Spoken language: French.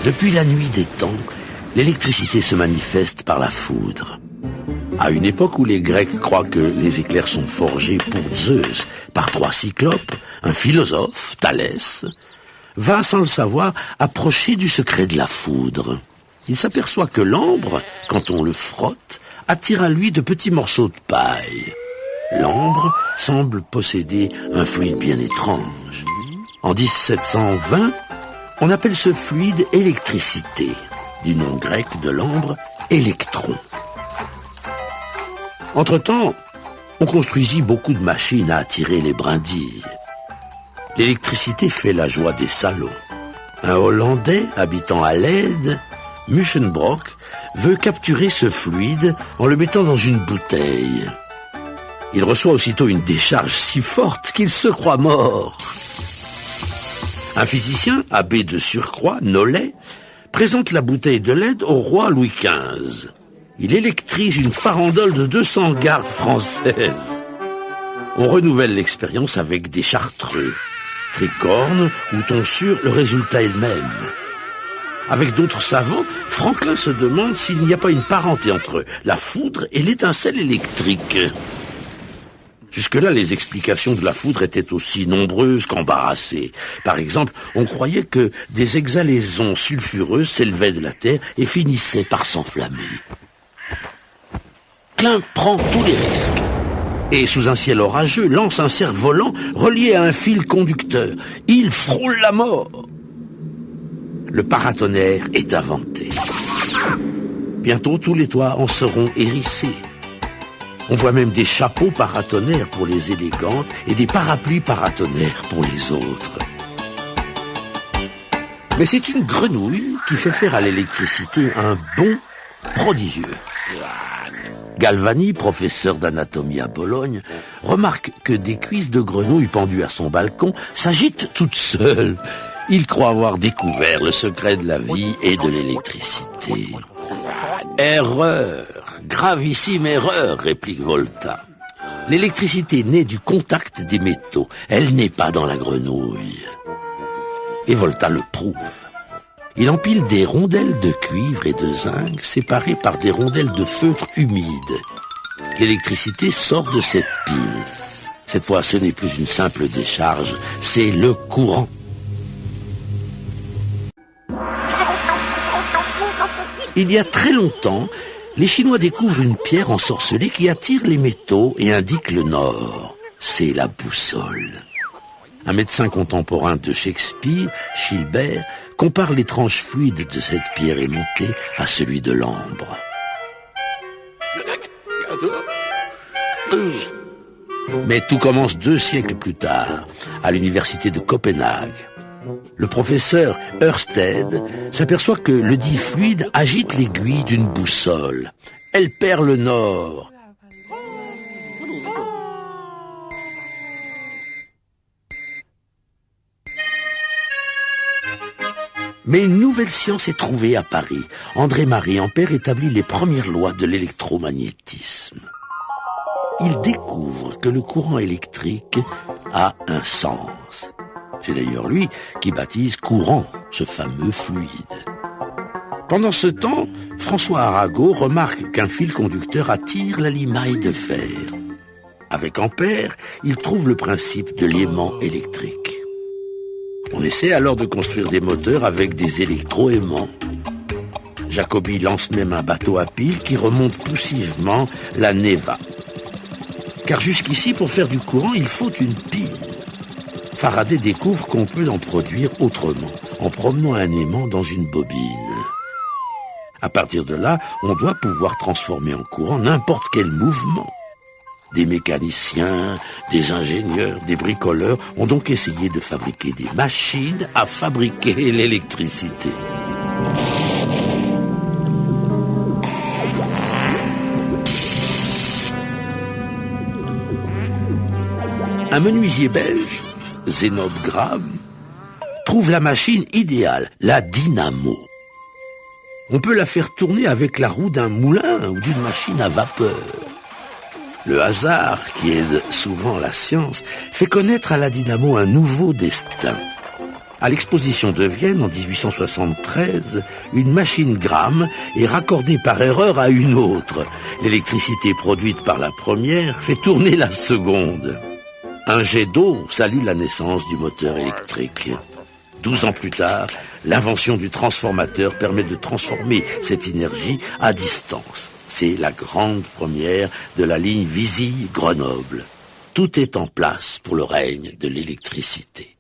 Depuis la nuit des temps, l'électricité se manifeste par la foudre. À une époque où les Grecs croient que les éclairs sont forgés pour Zeus par 3 cyclopes, un philosophe, Thalès, va sans le savoir approcher du secret de la foudre. Il s'aperçoit que l'ambre, quand on le frotte, attire à lui de petits morceaux de paille. L'ambre semble posséder un fluide bien étrange. En 1720, on appelle ce fluide électricité, du nom grec de l'ambre, électron. Entre-temps, on construisit beaucoup de machines à attirer les brindilles. L'électricité fait la joie des salauds. Un Hollandais habitant à Leyde, Muschenbroek, veut capturer ce fluide en le mettant dans une bouteille. Il reçoit aussitôt une décharge si forte qu'il se croit mort. Un physicien, abbé de surcroît, Nollet, présente la bouteille de Leyde au roi Louis XV. Il électrise une farandole de 200 gardes françaises. On renouvelle l'expérience avec des chartreux, tricornes ou tonsure, le résultat est le même. Avec d'autres savants, Franklin se demande s'il n'y a pas une parenté entre la foudre et l'étincelle électrique. Jusque-là, les explications de la foudre étaient aussi nombreuses qu'embarrassées. Par exemple, on croyait que des exhalaisons sulfureuses s'élevaient de la terre et finissaient par s'enflammer. Klein prend tous les risques et, sous un ciel orageux, lance un cerf-volant relié à un fil conducteur. Il frôle la mort. Le paratonnerre est inventé. Bientôt, tous les toits en seront hérissés. On voit même des chapeaux paratonnerres pour les élégantes et des parapluies paratonnerres pour les autres. Mais c'est une grenouille qui fait faire à l'électricité un bond prodigieux. Galvani, professeur d'anatomie à Bologne, remarque que des cuisses de grenouille pendues à son balcon s'agitent toutes seules. Il croit avoir découvert le secret de la vie et de l'électricité. Erreur, gravissime erreur, réplique Volta. L'électricité naît du contact des métaux, elle n'est pas dans la grenouille. Et Volta le prouve. Il empile des rondelles de cuivre et de zinc séparées par des rondelles de feutre humide. L'électricité sort de cette pile. Cette fois, ce n'est plus une simple décharge, c'est le courant. Il y a très longtemps, les Chinois découvrent une pierre ensorcelée qui attire les métaux et indique le nord. C'est la boussole. Un médecin contemporain de Shakespeare, Chilbert, compare l'étrange fluide de cette pierre aimantée à celui de l'ambre. Mais tout commence 2 siècles plus tard, à l'université de Copenhague. Le professeur Ørsted s'aperçoit que le dit fluide agite l'aiguille d'une boussole. Elle perd le nord. Mais une nouvelle science est trouvée à Paris. André-Marie Ampère établit les premières lois de l'électromagnétisme. Il découvre que le courant électrique a un sens. C'est d'ailleurs lui qui baptise courant ce fameux fluide. Pendant ce temps, François Arago remarque qu'un fil conducteur attire la limaille de fer. Avec Ampère, il trouve le principe de l'aimant électrique. On essaie alors de construire des moteurs avec des électroaimants. Jacobi lance même un bateau à piles qui remonte poussivement la Neva. Car jusqu'ici, pour faire du courant, il faut une pile. Faraday découvre qu'on peut en produire autrement, en promenant un aimant dans une bobine. À partir de là, on doit pouvoir transformer en courant n'importe quel mouvement. Des mécaniciens, des ingénieurs, des bricoleurs ont donc essayé de fabriquer des machines à fabriquer l'électricité. Un menuisier belge, Zénobe Grave, trouve la machine idéale, la dynamo. On peut la faire tourner avec la roue d'un moulin ou d'une machine à vapeur. Le hasard, qui aide souvent la science, fait connaître à la dynamo un nouveau destin. À l'exposition de Vienne en 1873, une machine Gramme est raccordée par erreur à une autre. L'électricité produite par la première fait tourner la seconde. Un jet d'eau salue la naissance du moteur électrique. 12 ans plus tard, l'invention du transformateur permet de transformer cette énergie à distance. C'est la grande première de la ligne Visy-Grenoble. Tout est en place pour le règne de l'électricité.